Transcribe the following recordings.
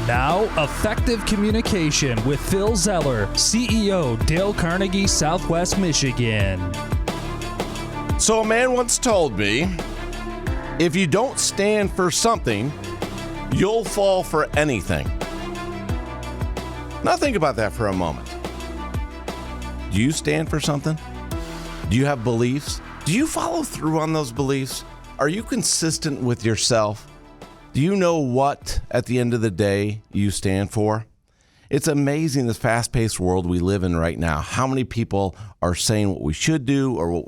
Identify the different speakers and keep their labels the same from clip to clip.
Speaker 1: Now, Effective Communication with Phil Zeller, CEO, Dale Carnegie, Southwest Michigan.
Speaker 2: So a man once told me, if you don't stand for something, you'll fall for anything. Now think about that for a moment. Do you stand for something? Do you have beliefs? Do you follow through on those beliefs? Are you consistent with yourself? Do you know what, at the end of the day, you stand for? It's amazing, this fast-paced world we live in right now, how many people are saying what we should do or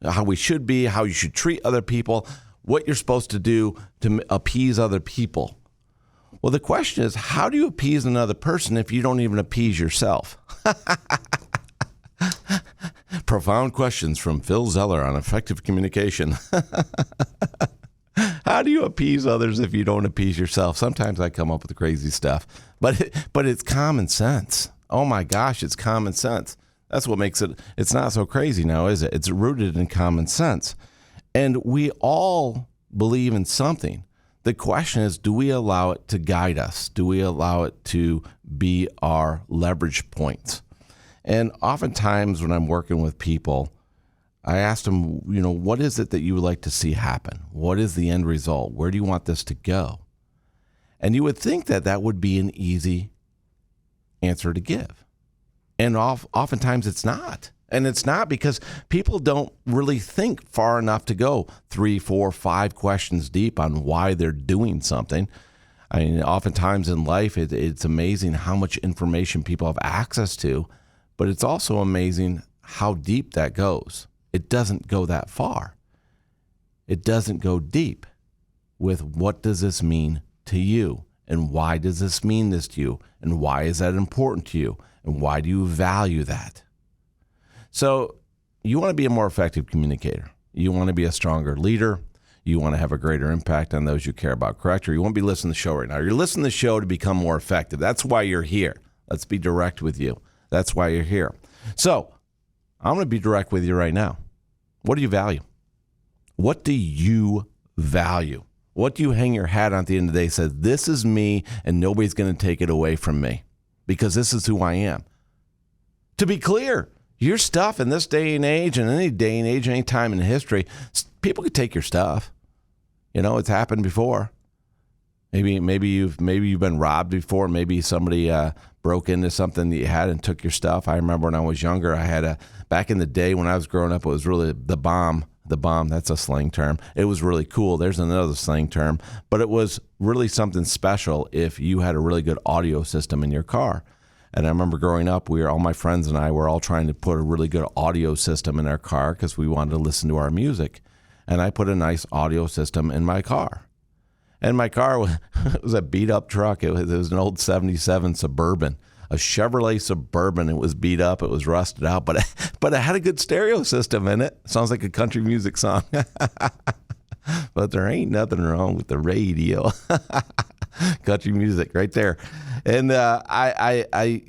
Speaker 2: how we should be, how you should treat other people, what you're supposed to do to appease other people. Well, the question is, how do you appease another person if you don't even appease yourself? Profound questions from Phil Zeller on effective communication. How do you appease others if you don't appease yourself? Sometimes I come up with crazy stuff, but it's common sense. Oh my gosh, it's common sense. That's what makes it's not so crazy now, is it? It's rooted in common sense. And we all believe in something. The question is, do we allow it to guide us? Do we allow it to be our leverage points? And oftentimes when I'm working with people, I ask them, what is it that you would like to see happen? What is the end result? Where do you want this to go? And you would think that that would be an easy answer to give. And oftentimes it's not. And it's not because people don't really think far enough to go 3, 4, 5 questions deep on why they're doing something. I mean, oftentimes in life, it's amazing how much information people have access to, but it's also amazing how deep that goes. It doesn't go that far. It doesn't go deep with what does this mean to you? And why does this mean this to you? And why is that important to you? And why do you value that? So you want to be a more effective communicator. You want to be a stronger leader. You want to have a greater impact on those you care about, correct? Or you won't be listening to the show right now. You're listening to the show to become more effective. That's why you're here. Let's be direct with you. That's why you're here. So I'm going to be direct with you right now. What do you value? What do you value? What do you hang your hat on at the end of the day? Says, this is me and nobody's going to take it away from me because this is who I am. To be clear, your stuff in this day and age and any day and age, any time in history, people could take your stuff. It's happened before. Maybe you've been robbed before. Maybe somebody broke into something that you had and took your stuff. I remember when I was younger, I had back in the day when I was growing up, it was really the bomb. The bomb, that's a slang term. It was really cool. There's another slang term. But it was really something special if you had a really good audio system in your car. And I remember growing up, all my friends and I were all trying to put a really good audio system in our car because we wanted to listen to our music. And I put a nice audio system in my car. And my car was a beat-up truck. It was an old 77 Suburban, a Chevrolet Suburban. It was beat up. It was rusted out, but it had a good stereo system in it. Sounds like a country music song. But there ain't nothing wrong with the radio. Country music right there. And I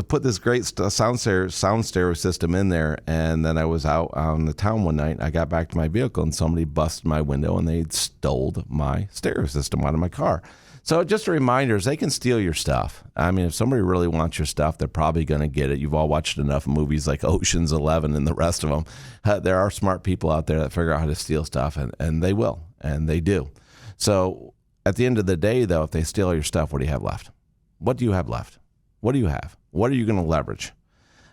Speaker 2: put this great sound stereo system in there, and then I was out on the town one night. I got back to my vehicle, and somebody busted my window, and they stole my stereo system out of my car. So just a reminder is they can steal your stuff. I mean, if somebody really wants your stuff, they're probably going to get it. You've all watched enough movies like Ocean's 11 and the rest of them. There are smart people out there that figure out how to steal stuff, and they will, and they do. So at the end of the day, though, if they steal your stuff, what do you have left? What do you have left? What do you have? What are you going to leverage?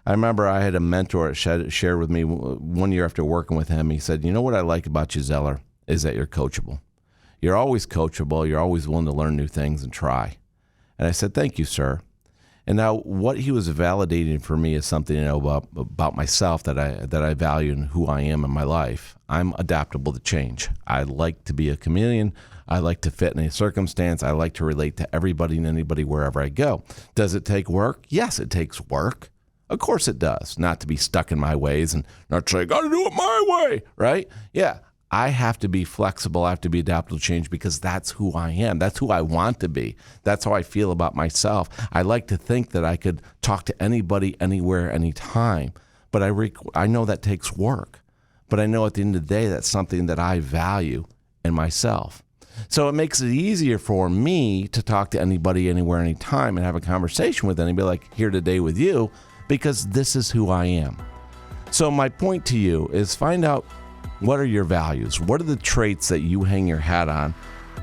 Speaker 2: I remember I had a mentor that shared with me one year after working with him. He said, what I like about you, Zeller, is that you're coachable. You're always coachable. You're always willing to learn new things and try. And I said, thank you, sir. And now what he was validating for me is something about myself that I value and who I am in my life. I'm adaptable to change. I like to be a chameleon. I like to fit in a circumstance. I like to relate to everybody and anybody wherever I go. Does it take work? Yes, it takes work. Of course it does. Not to be stuck in my ways and not say, got to do it my way, right? Yeah. I have to be flexible. I have to be adaptable to change because that's who I am. That's who I want to be. That's how I feel about myself. I like to think that I could talk to anybody, anywhere, anytime. But I know that takes work. But I know at the end of the day, that's something that I value in myself. So it makes it easier for me to talk to anybody, anywhere, anytime, and have a conversation with anybody like here today with you, because this is who I am. So my point to you is find out, what are your values? What are the traits that you hang your hat on?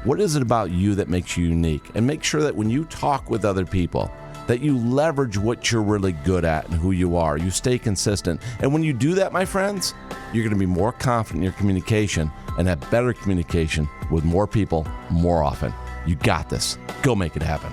Speaker 2: What is it about you that makes you unique? And make sure that when you talk with other people, that you leverage what you're really good at and who you are. You stay consistent. And when you do that, my friends, you're going to be more confident in your communication and have better communication with more people more often. You got this. Go make it happen.